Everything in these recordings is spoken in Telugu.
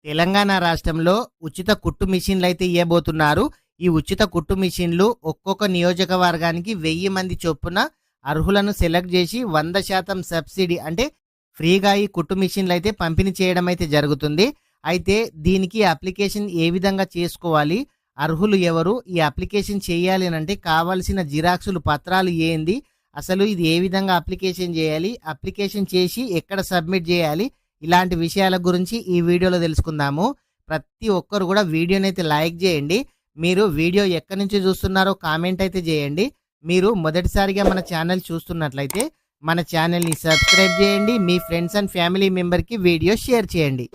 తెలంగాణ రాష్ట్రంలో ఉచిత కుట్టు మిషన్లు అయితే ఇవ్వబోతున్నారు. ఈ ఉచిత కుట్టు మిషన్లు ఒక్కొక్క నియోజకవర్గానికి 1000 మంది చొప్పున అర్హులను సెలెక్ట్ చేసి 100% సబ్సిడీ అంటే ఫ్రీగా ఈ కుట్టు మిషన్లు అయితే పంపిణీ చేయడం అయితే జరుగుతుంది. అయితే దీనికి అప్లికేషన్ ఏ విధంగా చేసుకోవాలి, అర్హులు ఎవరు, ఈ అప్లికేషన్ చేయాలి అంటే కావాల్సిన జిరాక్సులు పత్రాలు ఏంది, అసలు ఇది ఏ విధంగా అప్లికేషన్ చేయాలి, అప్లికేషన్ చేసి ఎక్కడ సబ్మిట్ చేయాలి, ఇలాంటి విషయాల గురించి ఈ వీడియోలో తెలుసుకుందాము. ప్రతి ఒక్కరు కూడా వీడియోని అయితే లైక్ చేయండి. మీరు వీడియో ఎక్కడి నుంచి చూస్తున్నారో కామెంట్ అయితే చేయండి. మీరు మొదటిసారిగా మన ఛానల్ చూస్తున్నట్లయితే మన ఛానల్ని సబ్స్క్రైబ్ చేయండి. మీ ఫ్రెండ్స్ అండ్ ఫ్యామిలీ మెంబర్కి వీడియో షేర్ చేయండి.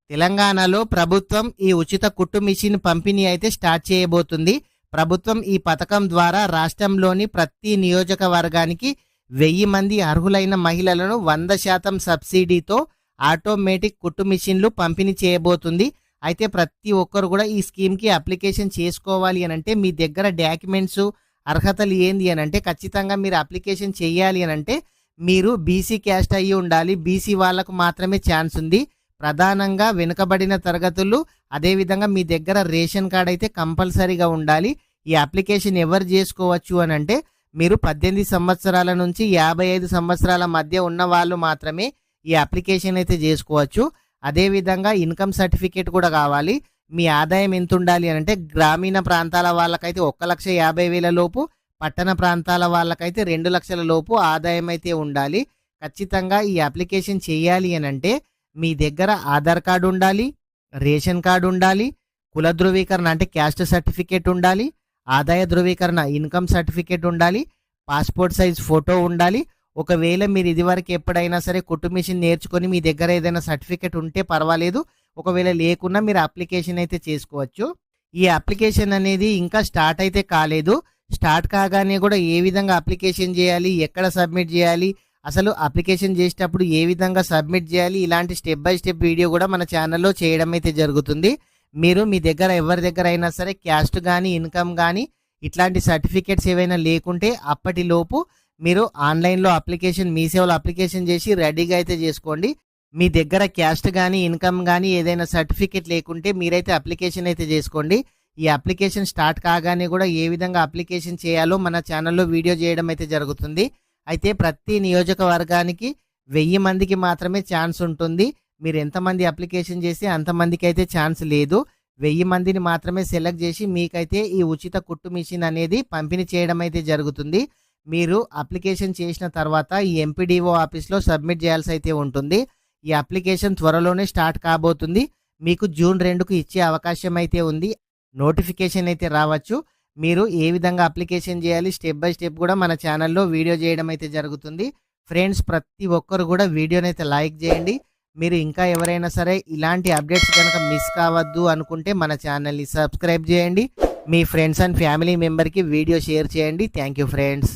తెలంగాణలో ప్రభుత్వం ఈ ఉచిత కుట్టు మిషన్ పంపిణీ అయితే స్టార్ట్ చేయబోతుంది. ప్రభుత్వం ఈ పథకం ద్వారా రాష్ట్రంలోని ప్రతి నియోజకవర్గానికి 1000 మంది అర్హులైన మహిళలను 100% సబ్సిడీతో ఆటోమేటిక్ కుట్టు మిషన్లు పంపిణీ చేయబోతుంది. అయితే ప్రతి ఒక్కరు కూడా ఈ స్కీమ్కి అప్లికేషన్ చేసుకోవాలి అని అంటే మీ దగ్గర డాక్యుమెంట్స్ అర్హతలు ఏంది అని అంటే ఖచ్చితంగా మీరు అప్లికేషన్ చేయాలి అని అంటే మీరు బీసీ క్యాస్ట్ అయ్యి ఉండాలి. బీసీ వాళ్ళకు మాత్రమే ఛాన్స్ ఉంది. ప్రధానంగా వెనుకబడిన తరగతులు, అదేవిధంగా మీ దగ్గర రేషన్ కార్డ్ అయితే కంపల్సరీగా ఉండాలి. ఈ అప్లికేషన్ ఎవరు చేసుకోవచ్చు అని అంటే మీరు 18 సంవత్సరాల నుంచి 55 సంవత్సరాల మధ్య ఉన్న వాళ్ళు మాత్రమే ఈ అప్లికేషన్ అయితే చేసుకోవచ్చు. అదేవిధంగా ఇన్కమ్ సర్టిఫికేట్ కూడా కావాలి. మీ ఆదాయం ఎంత ఉండాలి అని అంటే గ్రామీణ ప్రాంతాల వాళ్ళకైతే 1,50,000 లోపు, పట్టణ ప్రాంతాల వాళ్ళకైతే 2 లక్షల లోపు ఆదాయం అయితే ఉండాలి. ఖచ్చితంగా ఈ అప్లికేషన్ చేయాలి అని అంటే మీ దగ్గర ఆధార్ కార్డు ఉండాలి, రేషన్ కార్డు ఉండాలి, కుల ధృవీకరణ అంటే క్యాస్ట్ సర్టిఫికేట్ ఉండాలి, ఆదాయ ధృవీకరణ ఇన్కమ్ సర్టిఫికేట్ ఉండాలి, పాస్పోర్ట్ సైజ్ ఫోటో ఉండాలి. ఒకవేళ మీరు ఇదివరకు ఎప్పుడైనా సరే కుట్టు మిషన్ నేర్చుకొని మీ దగ్గర ఏదైనా సర్టిఫికేట్ ఉంటే పర్వాలేదు. ఒకవేళ లేకున్నా మీరు అప్లికేషన్ అయితే చేసుకోవచ్చు. ఈ అప్లికేషన్ అనేది ఇంకా స్టార్ట్ అయితే కాలేదు. స్టార్ట్ కాగానే కూడా ఏ విధంగా అప్లికేషన్ చేయాలి, ఎక్కడ సబ్మిట్ చేయాలి, అసలు అప్లికేషన్ చేసేటప్పుడు ఏ విధంగా సబ్మిట్ చేయాలి, ఇలాంటి స్టెప్ బై స్టెప్ వీడియో కూడా మన ఛానల్లో చేయడం అయితే జరుగుతుంది. మీరు మీ దగ్గర ఎవరి దగ్గర అయినా సరే క్యాస్ట్ కానీ ఇన్కమ్ కానీ ఇట్లాంటి సర్టిఫికేట్స్ ఏవైనా లేకుంటే అప్పటిలోపు మీరు ఆన్లైన్లో అప్లికేషన్ మీ సేవలో అప్లికేషన్ చేసి రెడీగా అయితే చేసుకోండి. మీ దగ్గర క్యాస్ట్ కానీ ఇన్కమ్ కానీ ఏదైనా సర్టిఫికేట్ లేకుంటే మీరైతే అప్లికేషన్ అయితే చేసుకోండి. ఈ అప్లికేషన్ స్టార్ట్ కాగానే కూడా ఏ విధంగా అప్లికేషన్ చేయాలో మన ఛానల్లో వీడియో చేయడం అయితే జరుగుతుంది. అయితే ప్రతి నియోజకవర్గానికి 1000 మందికి మాత్రమే ఛాన్స్ ఉంటుంది. మీరు ఎంతమంది అప్లికేషన్ చేసి అంతమందికి అయితే ఛాన్స్ లేదు. 1000 మందిని మాత్రమే సెలెక్ట్ చేసి మీకైతే ఈ ఉచిత కుట్టు మిషన్ అనేది పంపిణీ చేయడం అయితే జరుగుతుంది. మీరు అప్లికేషన్ చేసిన తర్వాత ఈ ఎంపీడీఓ ఆఫీస్లో సబ్మిట్ చేయాల్సి అయితే ఉంటుంది. ఈ అప్లికేషన్ త్వరలోనే స్టార్ట్ కాబోతుంది. మీకు జూన్ 2కు ఇచ్చే అవకాశం అయితే ఉంది. నోటిఫికేషన్ అయితే రావచ్చు. మీరు ఏ విధంగా అప్లికేషన్ చేయాలి స్టెప్ బై స్టెప్ కూడా మన ఛానల్లో వీడియో చేయడం అయితే జరుగుతుంది. ఫ్రెండ్స్, ప్రతి ఒక్కరు కూడా వీడియోని అయితే లైక్ చేయండి. మీరు ఇంకా ఎవరైనా సరే ఇలాంటి అప్డేట్స్ కనుక మిస్ కావద్దు అనుకుంటే మన ఛానల్ని సబ్స్క్రైబ్ చేయండి. మీ ఫ్రెండ్స్ అండ్ ఫ్యామిలీ మెంబర్కి వీడియో షేర్ చేయండి. Thank you friends.